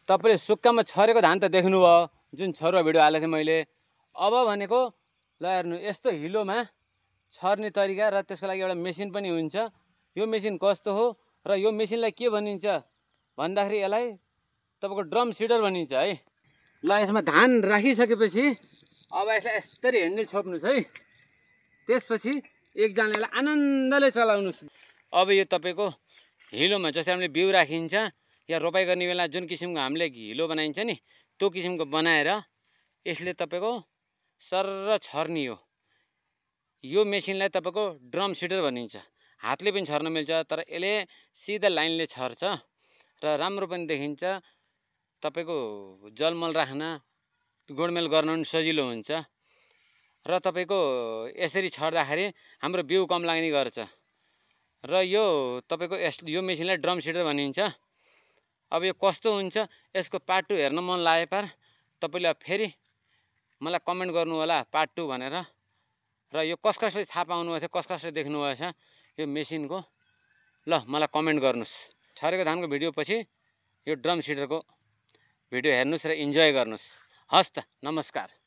तपाईले सुक्कामा छरेको धान त देख्नुभयो, जुन छरुवा भिडियो हालेको थिएँ मैले। अब भनेको ल हेर्नु, यस्तो हिलोमा छर्ने तरिका र त्यसको लागि एउटा मेसिन पनि हुन्छ। यो मेसिन कस्तो हो र यो मेसिनलाई के भनिन्छ भन्दाखेरि यसलाई तपाईको ड्रम सिडर भनिन्छ है। ल यसमा धान राखिसकेपछि अब यसलाई यस्तरी ह्यान्डल छोप्नुस् है। त्यसपछि एकजनाले आनन्दले चलाउनुस्। अब यो तपाईको हिलोमा जस्तै हामीले बिउ राखिन्छ या रोपाइ गर्ने बेला जुन किसिमको हामीले हिलो बनाइन्छ नि, त्यो किसिमको बनाएर यसले तपाईको सर्र छर्नी हो। यो मेसिनलाई तपाईको ड्रम सिडर भनिन्छ। हातले पनि छर्न मिल्छ, तर यसले सिधा लाइनले छर्छ र राम्रो पनि देखिन्छ। तपाईको जलमल राख्न, गोडमेल गर्न पनि सजिलो हुन्छ र तपाईको यसरी छर्दाखेरि हाम्रो बिउ कम लाग्ने गर्छ र यो तपाईको यो मेसिनलाई ड्रम सिडर भनिन्छ। अब यो कस्तो हुन्छ, यसको पार्ट 2 हेर्न मन लागे पार तपाईले फेरि मलाई कमेन्ट गर्नु होला पार्ट 2 भनेर। र यो कसले थाहा पाउनुभएको थियो, कसले देख्नुभएछ यो मेसिनको, ल मलाई कमेन्ट गर्नुस्। छरेको धानको भिडियो पछि यो ड्रम सिडरको भिडियो हेर्नुस् र इन्जोय गर्नुस्। हस् त, नमस्कार।